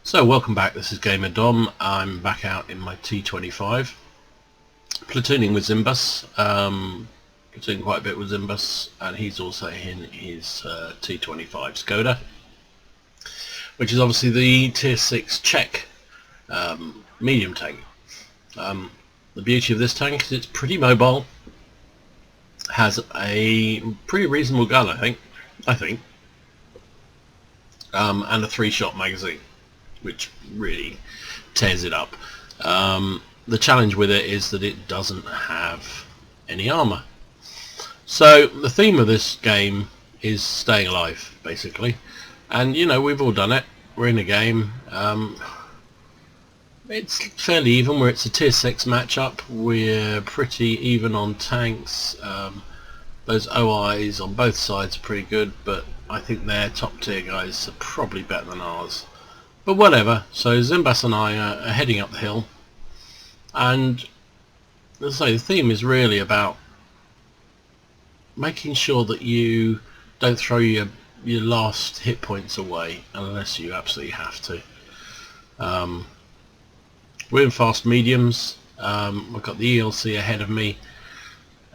So welcome back, this is Gamer Dom. I'm back out in my T25, platooning with Zimbus, platooning quite a bit with Zimbus, and he's also in his T25 Skoda, which is obviously the Tier 6 Czech medium tank. The beauty of this tank is it's pretty mobile, has a pretty reasonable gun I think, and a 3-shot magazine, which really tears it up. The challenge with it is that it doesn't have any armor. So the theme of this game is staying alive, basically. And you know, we've all done it. We're in a game. It's fairly even, where it's a tier 6 matchup. We're pretty even on tanks. Those OIs on both sides are pretty good, but I think their top tier guys are probably better than ours. But whatever, so Zimbas and I are heading up the hill, and as I say, the theme is really about making sure that you don't throw your last hit points away unless you absolutely have to. We're in fast mediums. I've got the ELC ahead of me,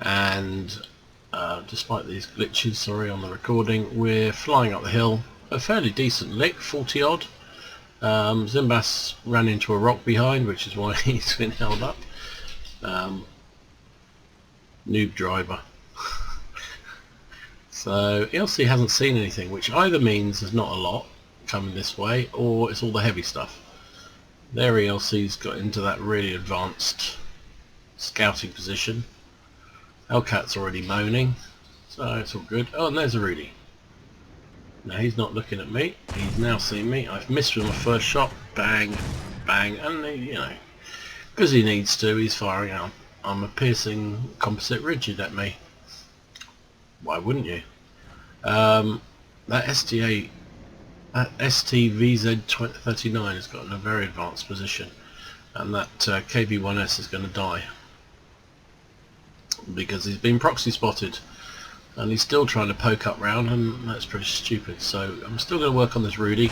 and despite these glitches, sorry, on the recording, we're flying up the hill. A fairly decent lick, 40 odd. Zimbas ran into a rock behind, which is why he's been held up. Noob driver. So ELC hasn't seen anything, which either means there's not a lot coming this way, or it's all the heavy stuff. Their ELC's got into that really advanced scouting position. Hellcat's already moaning, so it's all good. Oh, and there's a Rudy. Now he's not looking at me, he's now seen me. I've missed with my first shot, bang, bang, and you know, because he needs to, he's firing out. I'm a piercing composite rigid at me. Why wouldn't you? That STVZ39 has got in a very advanced position, and that KV1S is going to die because he's been proxy spotted. And he's still trying to poke up round, and that's pretty stupid. So I'm still going to work on this Rudy.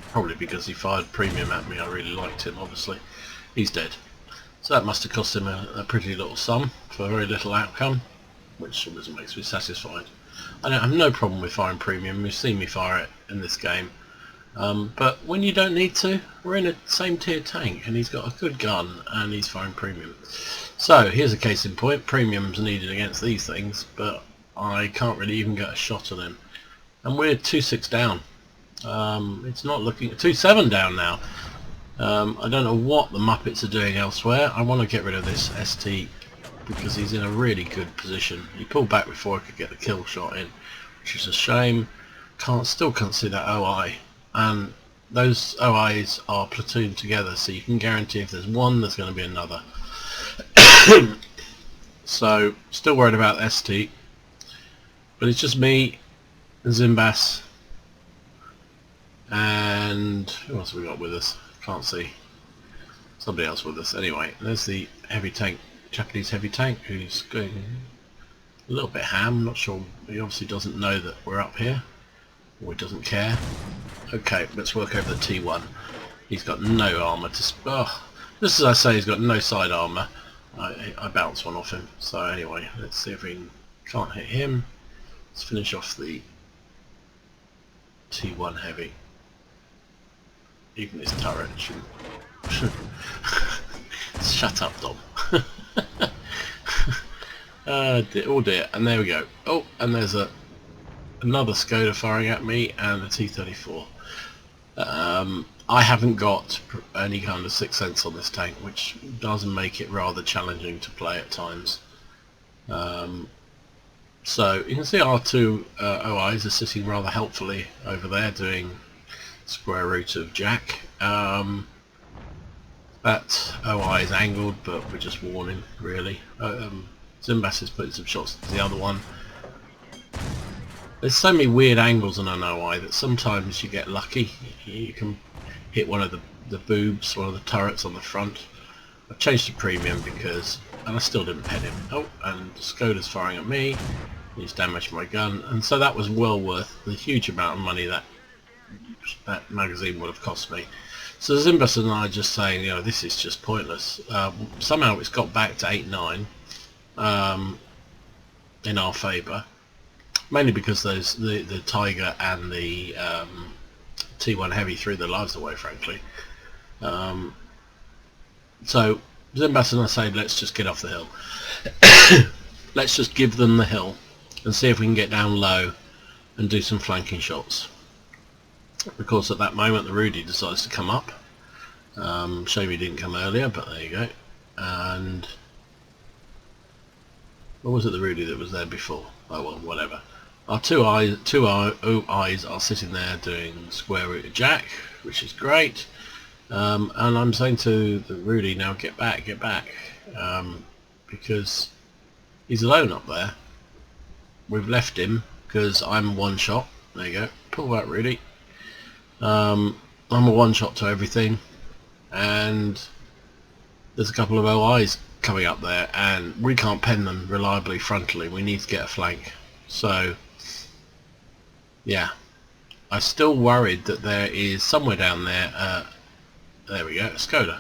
Probably because he fired premium at me. I really liked him, obviously. He's dead. So that must have cost him a pretty little sum for very little outcome, which always makes me satisfied. I don't have no problem with firing premium. You've seen me fire it in this game. But when you don't need to, we're in a same tier tank, and he's got a good gun, and he's firing premium. So here's a case in point. Premium's needed against these things, but I can't really even get a shot on him. And we're 2-6 down. It's not looking 2-7 down now. I don't know what the Muppets are doing elsewhere. I want to get rid of this ST because he's in a really good position. He pulled back before I could get the kill shot in, which is a shame. Still can't see that OI. And those OIs are platooned together, so you can guarantee if there's one, there's going to be another. So, still worried about ST, but it's just me, Zimbas, and who else have we got with us? Can't see. Somebody else with us. Anyway, there's the heavy tank, Japanese heavy tank, who's going a little bit ham. Not sure. He obviously doesn't know that we're up here, or he doesn't care. Okay, let's work over the T1. He's got no armour to... just as I say, he's got no side armour. I bounced one off him. So anyway, let's see if we can't hit him. Let's finish off the T1 heavy. Even his turret should... Shut up, Dom. Oh dear, and there we go. Oh, and there's another Skoda firing at me, and a T24. I haven't got any kind of sixth sense on this tank, which does make it rather challenging to play at times. So you can see our two OIs are sitting rather helpfully over there doing square root of Jack. That OI is angled, but we're just warning, really. Zimbas is putting some shots to the other one. There's so many weird angles on an OI that sometimes you get lucky. You can hit one of the boobs, one of the turrets on the front. I've changed to premium because, and I still didn't pet him. Oh, and Skoda's firing at me. He's damaged my gun, and so that was well worth the huge amount of money that that magazine would have cost me. So Zimbas and I are just saying, you know, this is just pointless. Somehow it's got back to 8-9 in our favour, mainly because the Tiger and the T1 Heavy threw their lives away, frankly. So Zimbas and I say, let's just get off the hill. Let's just give them the hill and see if we can get down low and do some flanking shots. Of course, at that moment the Rudy decides to come up. Shame he didn't come earlier, but there you go. And or was it the Rudy that was there before? Oh well, whatever. Our two eyes are sitting there doing square root of Jack, which is great. And I'm saying to the Rudy, now get back, because he's alone up there. We've left him because I'm one shot. There you go. Pull back, Rudy. I'm a one shot to everything, and there's a couple of OIs coming up there, and we can't pen them reliably frontally. We need to get a flank. So yeah, I'm still worried that there is somewhere down there. There we go, Skoda.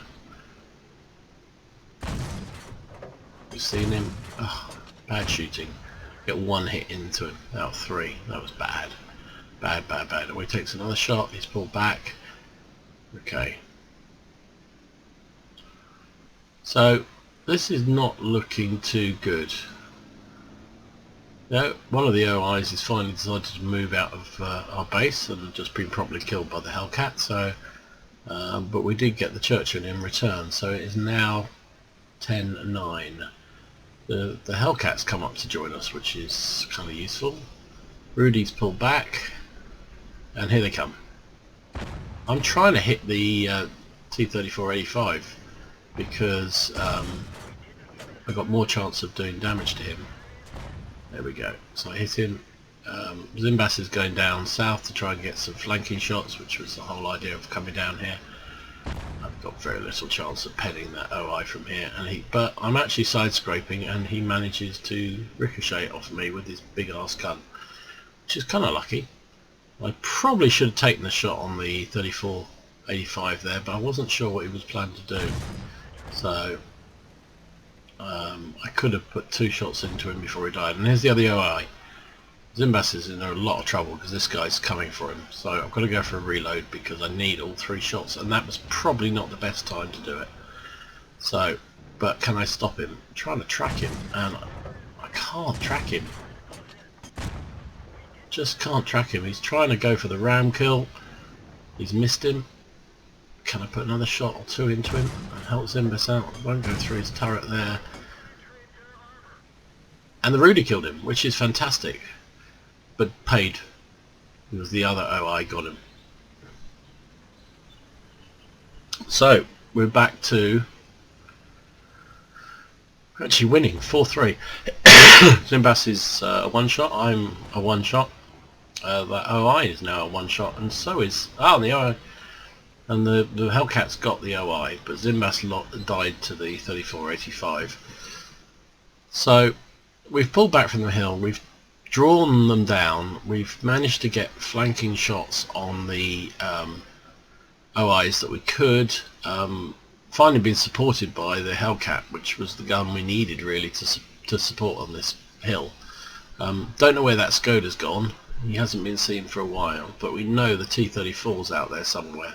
You've seen him. Oh, bad shooting. Get one hit into him out of 3. That was bad. Bad. He takes another shot. He's pulled back. Okay. So this is not looking too good. No, one of the OIs has finally decided to move out of our base and just been properly killed by the Hellcat. So, but we did get the Churchill in return. So it is now 10-9. The Hellcats come up to join us, which is kind of useful. Rudy's pulled back, and here they come. I'm trying to hit the T25 because I got more chance of doing damage to him. There we go. So I hit him. Zimbas is going down south to try and get some flanking shots, which was the whole idea of coming down here. I've got very little chance of penning that OI from here, but I'm actually side scraping, and he manages to ricochet off me with his big ass gun, which is kind of lucky. I probably should have taken the shot on the 34-85 there, but I wasn't sure what he was planning to do. So I could have put 2 shots into him before he died. And here's the other OI. Zimbas is in a lot of trouble because this guy's coming for him. So I've got to go for a reload because I need all 3 shots, and that was probably not the best time to do it. So, but can I stop him? I'm trying to track him, and I can't track him. Just can't track him. He's trying to go for the ram kill. He's missed him. Can I put another shot or 2 into him and help Zimbas out? I won't go through his turret there. And the Rudy killed him, which is fantastic. But paid, because the other OI got him. So we're back to actually winning 4-3. Zimbas is a 1-shot. I'm a 1-shot. That OI is now a 1-shot, and so is the OI. And the Hellcat's got the OI, but Zimbas died to the 34-85. So we've pulled back from the hill. We've drawn them down. We've managed to get flanking shots on the OIs that we could. Finally been supported by the Hellcat, which was the gun we needed really to support on this hill. Don't know where that Skoda's gone. He hasn't been seen for a while, but we know the T-34's out there somewhere.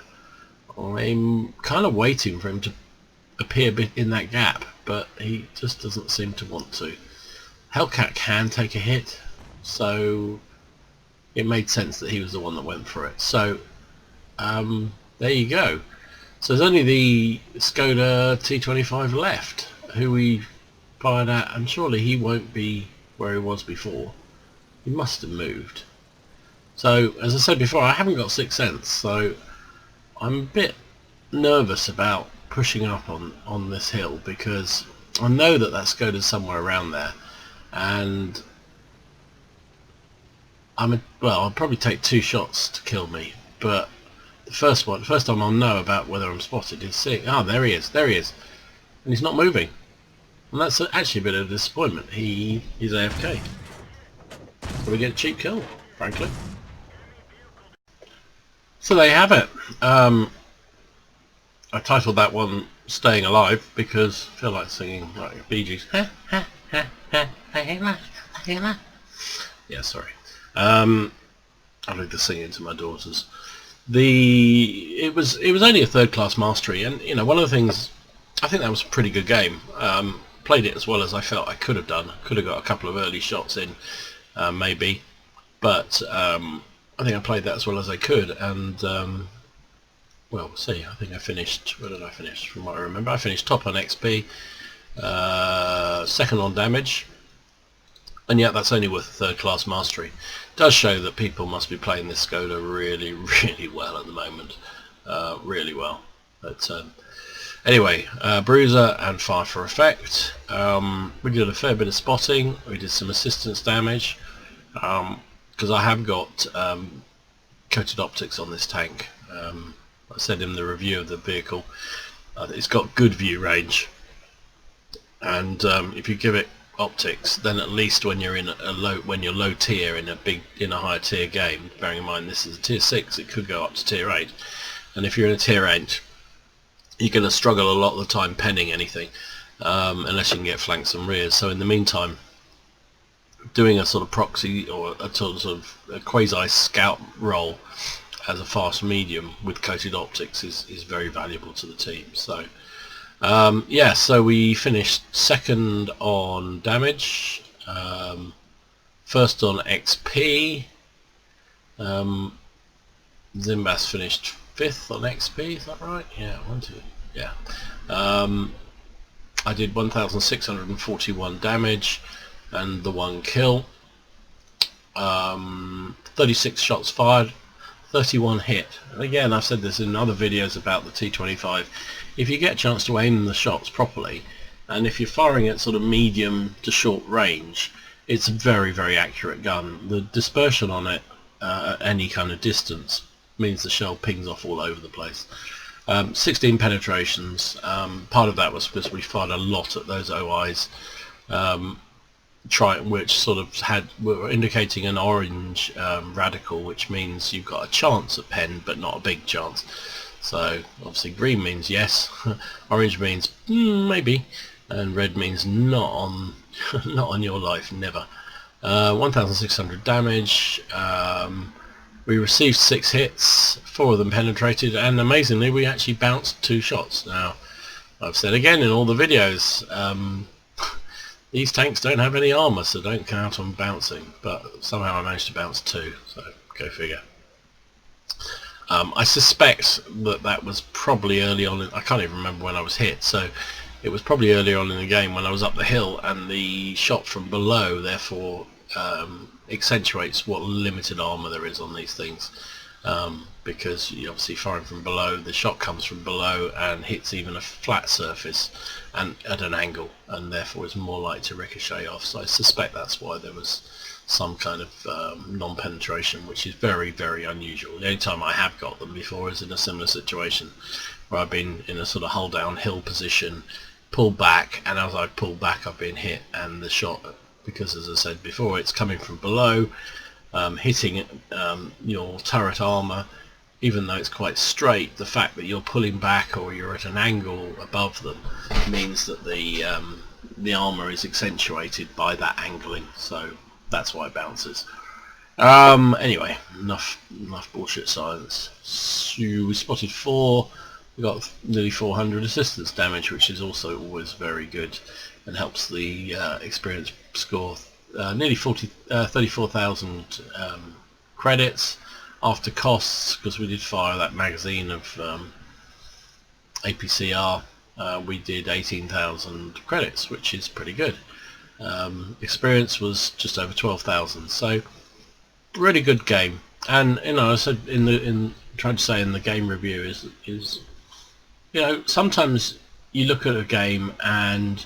I'm kind of waiting for him to appear in that gap, but he just doesn't seem to want to. Hellcat can take a hit, so it made sense that he was the one that went for it. So there you go. So there's only the Skoda T25 left, who we fired at, and surely he won't be where he was before. He must have moved. So as I said before, I haven't got Sixth Sense, so I'm a bit nervous about pushing up on this hill, because I know that Skoda's somewhere around there, and I'll probably take 2 shots to kill me, but the first time I'll know about whether I'm spotted is seeing, there he is, and he's not moving, and that's actually a bit of a disappointment. He's AFK, so we get a cheap kill, frankly. So there you have it. I titled that one "Staying Alive" because I feel like singing like Bee Gees. Yeah, sorry. I leave the singing to my daughters. It was only a third class mastery, and you know, one of the things, I think that was a pretty good game. Played it as well as I felt I could have done. Could have got a couple of early shots in, maybe, but I think I played that as well as I could, and well, we'll see. I think I finished. Where did I finish? From what I remember, I finished top on XP, second on damage, and yet that's only with a third class mastery. It does show that people must be playing this Skoda really, really well at the moment, really well. But anyway, bruiser and fire for effect. We did a fair bit of spotting. We did some assistance damage because I have got coated optics on this tank. I said in the review of the vehicle, it's got good view range, and if you give it optics, then at least when you're in low tier in a higher tier game, bearing in mind this is a tier 6, it could go up to tier 8, and if you're in a tier 8, you're going to struggle a lot of the time penning anything, unless you can get flanks and rears. So in the meantime, doing a sort of proxy or a sort of a quasi scout role as a fast medium with coated optics is very valuable to the team. So yeah, so we finished second on damage, first on XP. Zimbas finished 5th on XP, is that right? Yeah, 1, 2, yeah. I did 1,641 damage and the 1 kill. 36 shots fired, 31 hit. And again, I've said this in other videos about the T25. If you get a chance to aim the shots properly, and if you're firing at sort of medium to short range, it's a very, very accurate gun. The dispersion on it at any kind of distance means the shell pings off all over the place. 16 penetrations. Part of that was because we fired a lot at those OIs, which sort of were indicating an orange radical, which means you've got a chance at pen, but not a big chance. So obviously green means yes, orange means maybe, and red means not on not on your life, never. 1,600 damage. We received 6 hits, 4 of them penetrated, and amazingly we actually bounced 2 shots. Now, I've said again in all the videos, these tanks don't have any armour, so don't count on bouncing, but somehow I managed to bounce 2, so go figure. I suspect that was probably early on, I can't even remember when I was hit, so it was probably earlier on in the game when I was up the hill, and the shot from below therefore accentuates what limited armour there is on these things, because you obviously firing from below, the shot comes from below and hits even a flat surface and at an angle, and therefore is more likely to ricochet off. So I suspect that's why there was some kind of non-penetration, which is very, very unusual. The only time I have got them before is in a similar situation where I've been in a sort of hull down hill position, pulled back, and as I pulled back I've been hit, and the shot, because as I said before, it's coming from below, hitting your turret armour, even though it's quite straight, the fact that you're pulling back or you're at an angle above them means that the armour is accentuated by that angling, so that's why it bounces. Anyway, enough bullshit science. So we spotted 4, we got nearly 400 assistance damage, which is also always very good and helps the experience score. Nearly 34,000 credits after costs, because we did fire that magazine of APCR. We did 18,000 credits, which is pretty good. Experience was just over 12,000, so really good game. And you know, I said trying to say in the game review is you know, sometimes you look at a game and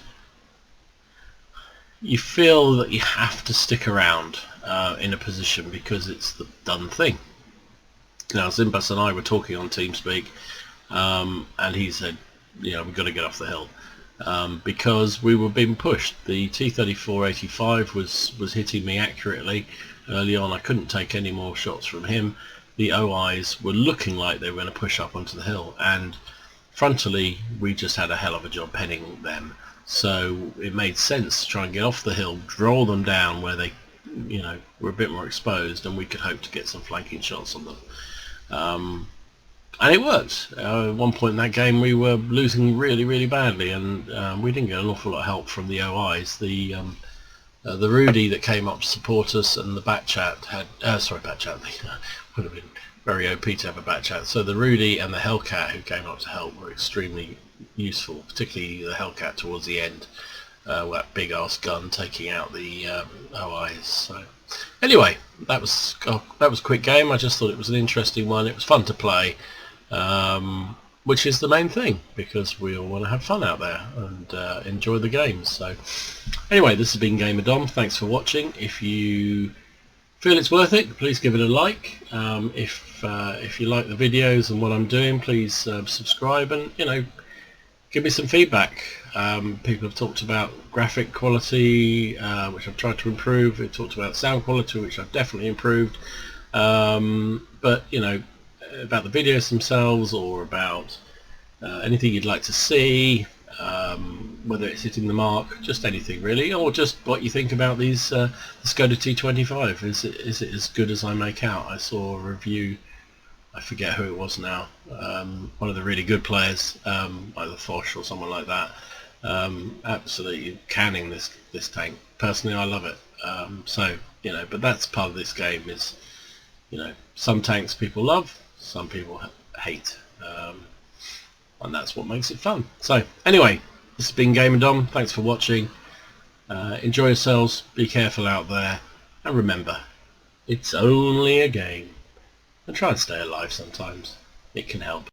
you feel that you have to stick around in a position because it's the done thing. Now, Zimbas and I were talking on TeamSpeak, and he said, you know, we've got to get off the hill because we were being pushed. The T25 was hitting me accurately early on. I couldn't take any more shots from him, the OIs were looking like they were going to push up onto the hill, and frontally we just had a hell of a job penning them. So it made sense to try and get off the hill, draw them down where they, you know, were a bit more exposed, and we could hope to get some flanking shots on them. And it worked. At one point in that game we were losing really badly, and we didn't get an awful lot of help from the OIs. The Rudy that came up to support us, and the Batchat had, Batchat, would have been very OP to have a Batchat. So the Rudy and the Hellcat who came up to help were extremely useful, particularly the Hellcat towards the end, with that big ass gun taking out the OIs. So anyway, that was a quick game. I just thought it was an interesting one. It was fun to play, which is the main thing, because we all want to have fun out there and enjoy the games. So anyway, this has been Gamer Dom. Thanks for watching. If you feel it's worth it, please give it a like. If you like the videos and what I'm doing, please subscribe, and give me some feedback. People have talked about graphic quality, which I've tried to improve. We've talked about sound quality, which I've definitely improved. But about the videos themselves, or about anything you'd like to see, whether it's hitting the mark, just anything really, or just what you think about these the Skoda T25. Is it as good as I make out? I saw a review, I forget who it was now, one of the really good players, either Foch or someone like that, absolutely canning this tank. Personally, I love it. So but that's part of this game, is some tanks people love, some people hate, and that's what makes it fun. So anyway, this has been Gamer Dom. Thanks for watching. Enjoy yourselves, be careful out there, and remember, it's only a game. And try and stay alive sometimes. It can help.